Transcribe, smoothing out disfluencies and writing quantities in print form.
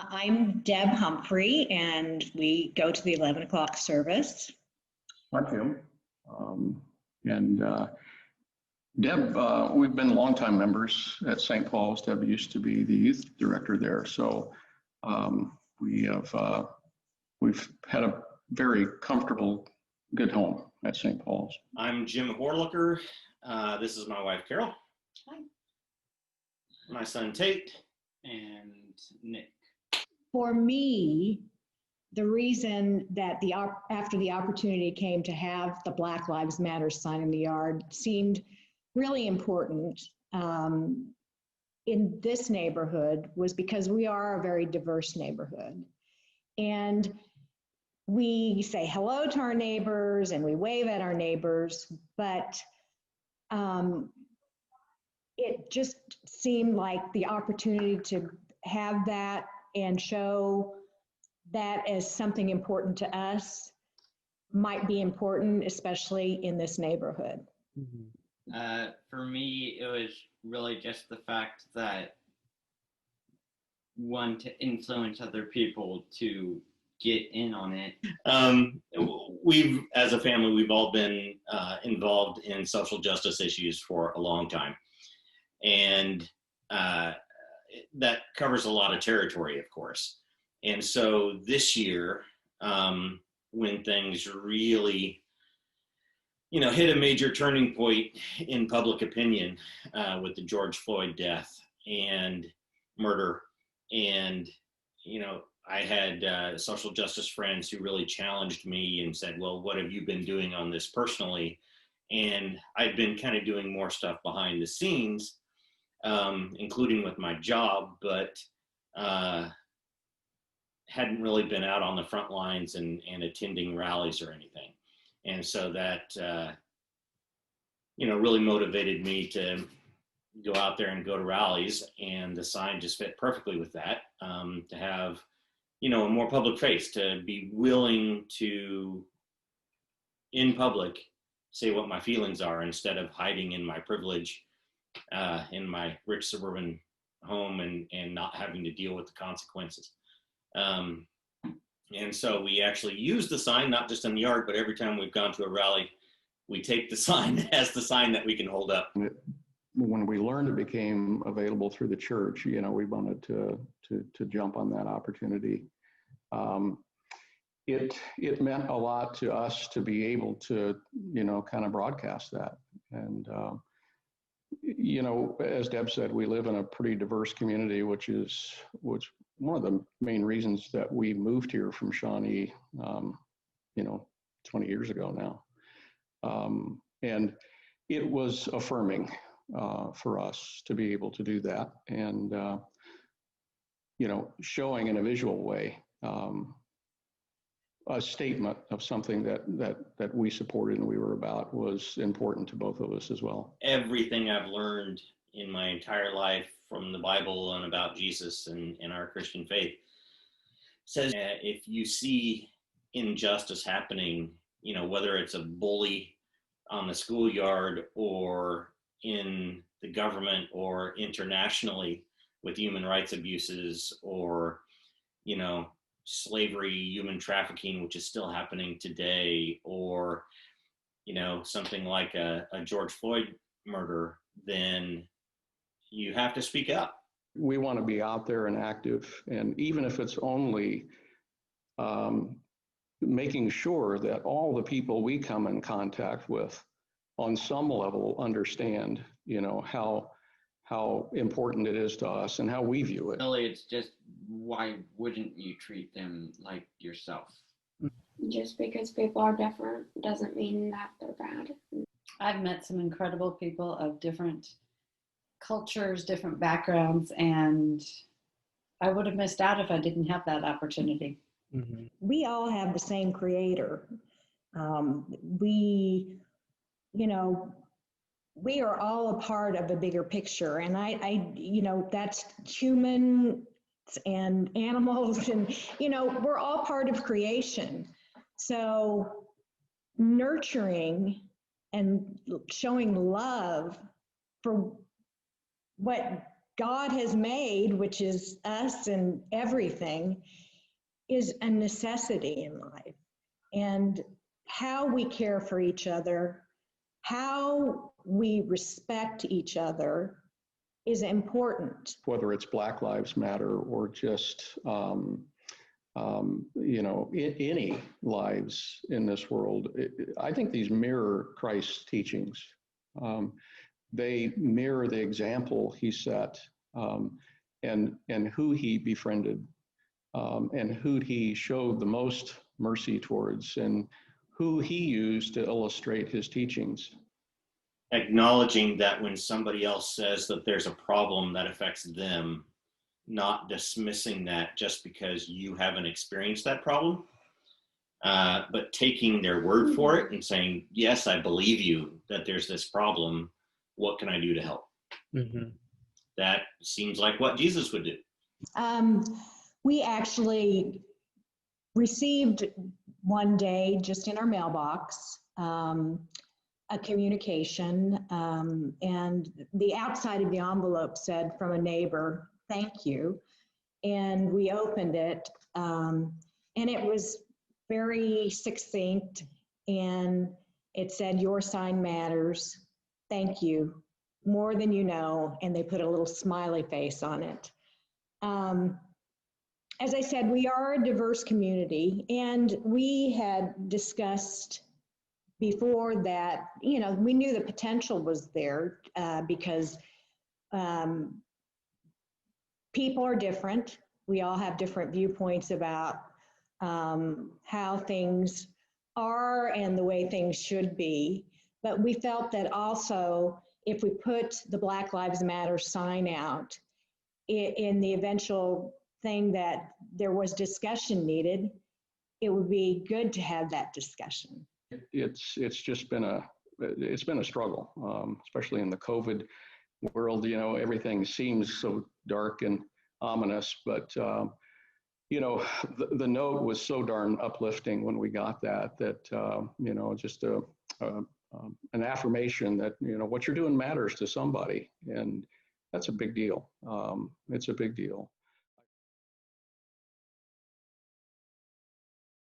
I'm Deb Humphrey, and we go to the 11 o'clock service. I'm Jim. And Deb, we've been longtime members at St. Paul's. Deb used to be the youth director there. So we've had a very comfortable, good home at St. Paul's. I'm Jim Horlacher. This is my wife, Carol. Hi. My son, Tate, and Nick. For me, the reason that after the opportunity came to have the Black Lives Matter sign in the yard seemed really important in this neighborhood was because we are a very diverse neighborhood. And we say hello to our neighbors and we wave at our neighbors, but it just seemed like the opportunity to have that and show that as something important to us might be important, especially in this neighborhood. Mm-hmm. For me, it was really just the fact that one, to influence other people to get in on it. We've, as a family, we've all been involved in social justice issues for a long time. And that covers a lot of territory, of course. And so this year, when things really, hit a major turning point in public opinion with the George Floyd death and murder, and, I had social justice friends who really challenged me and said, well, what have you been doing on this personally? And I'd been kind of doing more stuff behind the scenes, including with my job, but hadn't really been out on the front lines and attending rallies or anything. And so that, really motivated me to go out there and go to rallies, and the sign just fit perfectly with that, to have, a more public face, to be willing to, in public, say what my feelings are instead of hiding in my privilege in my rich suburban home and not having to deal with the consequences. And so we actually use the sign, not just in the yard, but every time we've gone to a rally, we take the sign as the sign that we can hold up. When we learned it became available through the church, we wanted to jump on that opportunity. It meant a lot to us to be able to, kind of broadcast that. And, as Deb said, we live in a pretty diverse community, which one of the main reasons that we moved here from Shawnee, 20 years ago now. And it was affirming for us to be able to do that, and showing in a visual way a statement of something that we supported and we were about was important to both of us as well. Everything I've learned in my entire life from the Bible and about Jesus and our Christian faith says if you see injustice happening, whether it's a bully on the schoolyard or in the government or internationally with human rights abuses or, slavery, human trafficking, which is still happening today, or, something like a George Floyd murder, then you have to speak up. We want to be out there and active, and even if it's only making sure that all the people we come in contact with on some level understand, how important it is to us and how we view it. Really, it's just, why wouldn't you treat them like yourself? Just because people are different doesn't mean that they're bad. I've met some incredible people of different cultures, different backgrounds, and I would have missed out if I didn't have that opportunity. Mm-hmm. We all have the same creator. We are all a part of a bigger picture, and I that's humans and animals, and we're all part of creation. So nurturing and showing love for what God has made, which is us and everything, is a necessity in life. And how we care for each other, how we respect each other is important. Whether it's Black Lives Matter or just, any lives in this world, I think these mirror Christ's teachings. They mirror the example he set, and who he befriended, and who he showed the most mercy towards, and who he used to illustrate his teachings. Acknowledging that when somebody else says that there's a problem that affects them, not dismissing that just because you haven't experienced that problem, but taking their word for it and saying, yes, I believe you that there's this problem. What can I do to help? Mm-hmm. That seems like what Jesus would do. We actually received one day, just in our mailbox, a communication, and the outside of the envelope said, from a neighbor, thank you. And we opened it, and it was very succinct, and it said, your sign matters, thank you, more than you know, and they put a little smiley face on it. As I said, we are a diverse community, and we had discussed before that, we knew the potential was there, because people are different. We all have different viewpoints about how things are and the way things should be. But we felt that also, if we put the Black Lives Matter sign out, in the eventual thing that there was discussion needed, it would be good to have that discussion. It's just been a struggle, especially in the COVID world. Everything seems so dark and ominous, but the note was so darn uplifting when we got that just an affirmation that what you're doing matters to somebody, and that's a big deal. It's a big deal.